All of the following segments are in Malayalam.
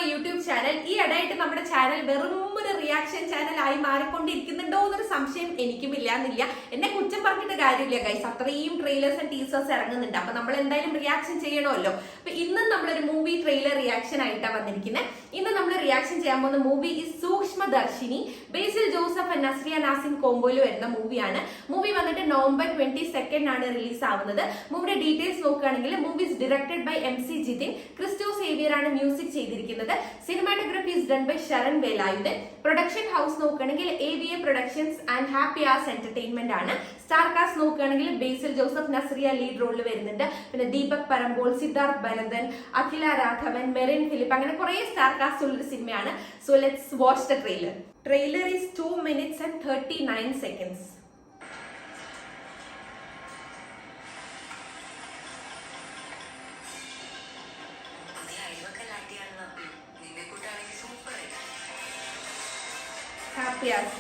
My YouTube channel. ഈ ഇടയായിട്ട് നമ്മുടെ ചാനൽ വെറും ഒരു റിയാക്ഷൻ ചാനൽ ആയി മാറിക്കൊണ്ടിരിക്കുന്നുണ്ടോ എന്നൊരു സംശയം എനിക്കും ഇല്ലാന്നില്ല. എന്നെ കുറ്റം പറഞ്ഞിട്ട് കാര്യമില്ല ഗൈസ്, അത്രയും ട്രെയിലേഴ്സ് ആൻഡ് ടീസേഴ്സ് ഇറങ്ങുന്നുണ്ട്. അപ്പൊ നമ്മൾ എന്തായാലും റിയാക്ഷൻ ചെയ്യണമല്ലോ. അപ്പൊ ഇന്നും നമ്മളൊരു മൂവി ട്രെയിലർ റിയാക്ഷൻ ആയിട്ടാണ് വന്നിരിക്കുന്നത്. ഇന്ന് നമ്മൾ റിയാക്ഷൻ ചെയ്യാൻ പോകുന്ന മൂവി ഈ സൂക്ഷ്മദർശിനി. ബേസിൽ ജോസഫ് ആൻഡ് നസ്രിയ നാസിം കോംബോയിൽ വരുന്ന മൂവിയാണ്. മൂവി വന്നിട്ട് November 22 ആണ് റിലീസ് ആവുന്നത്. മൂവിയുടെ ഡീറ്റെയിൽസ് നോക്കുകയാണെങ്കിൽ movie is directed by MC Jithin. Christo Xavier ആണ് മ്യൂസിക് ചെയ്തിരിക്കുന്നത്. Cinematography is done by Sharan Velayudhan. Production house നോക്കുകയാണെങ്കിൽ AVA productions and happy hours entertainment ആണ്. സ്റ്റാർ കാസ്റ്റ് നോക്കുകയാണെങ്കിൽ ബേസിൽ ജോസഫ്, നസ്രിയ ലീഡ് റോളിൽ വരുന്നുണ്ട്. പിന്നെ ദീപക് പരമ്പോൾ, സിദ്ധാർത്ഥ് ബലന്തൻ, അഖില രാഘവൻ, മെറിൻ ഫിലിപ്പ്, അങ്ങനെ കുറെ സ്റ്റാർ കാസ്റ്റ് ഉള്ളൊരു സിനിമയാണ്. So let's watch the trailer. Trailer is 2 minutes and 39 seconds. Happy hours.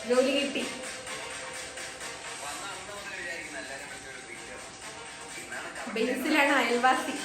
ജോലി കിട്ടി. ബേസിലാണ് അയൽവാസി.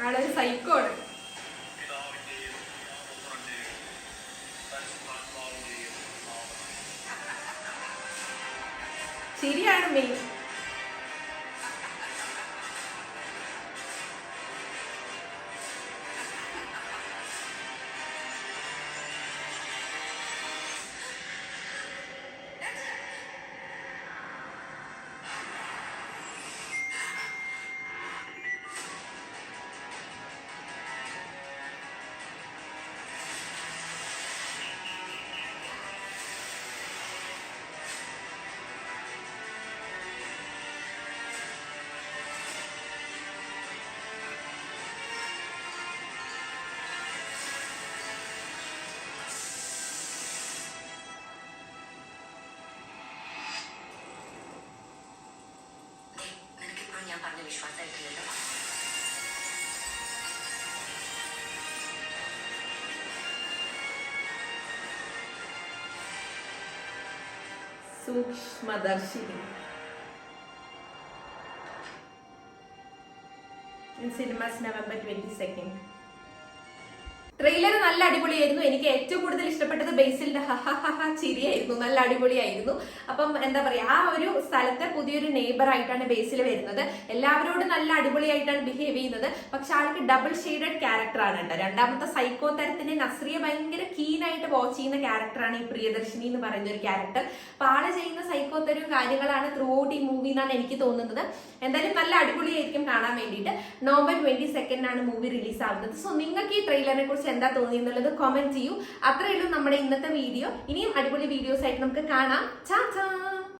ആളൊരു സൈക്കോ ആണ്. ശരിയാണ് മെയിൻ. വിശ്വാസമായിട്ടില്ലല്ലോ. Sookshmadarshini in cinemas November 22. Trailer നല്ല അടിപൊളിയായിരുന്നു. എനിക്ക് ഏറ്റവും കൂടുതൽ ഇഷ്ടപ്പെട്ടത് ബേസിലിന്റെ ചിരിയായിരുന്നു. നല്ല അടിപൊളിയായിരുന്നു. അപ്പം എന്താ പറയാ, ആ ഒരു സ്ഥലത്തെ പുതിയൊരു നെയ്ബർ ആയിട്ടാണ് ബേസിൽ വരുന്നത്. എല്ലാവരോടും നല്ല അടിപൊളിയായിട്ടാണ് ബിഹേവ് ചെയ്യുന്നത്. പക്ഷെ ആൾക്ക് ഡബിൾ ഷെയ്ഡഡ് ക്യാരക്ടറാണ് ഉണ്ട്. രണ്ടാമത്തെ സൈക്കോ തരത്തിന്റെ നസ്രിയ ഭയങ്കര കീനായിട്ട് വാച്ച് ചെയ്യുന്ന ക്യാരക്ടറാണ് ഈ പ്രിയദർശിനി എന്ന് പറയുന്ന ഒരു ക്യാരക്ടർ. അപ്പൊ ആള് ചെയ്യുന്ന സൈക്കോ തരം കാര്യങ്ങളാണ് ത്രൂ ഔട്ട് ഈ മൂവി എന്നാണ് എനിക്ക് തോന്നുന്നത്. എന്തായാലും നല്ല അടിപൊളിയായിരിക്കും കാണാൻ വേണ്ടിയിട്ട്. November 22 ആണ് മൂവി റിലീസ് ആവുന്നത്. സോ നിങ്ങൾക്ക് ഈ ട്രെയിലറിനെ കുറിച്ച് എന്താ തോന്നിയെന്നുള്ളത് കമന്റ് ചെയ്യൂ. അത്രയേ ഉള്ളൂ നമ്മുടെ ഇന്നത്തെ വീഡിയോ. ഇനിയും അടിപൊളി വീഡിയോസ് ആയിട്ട് നമുക്ക് കാണാം. ചാ ചാ.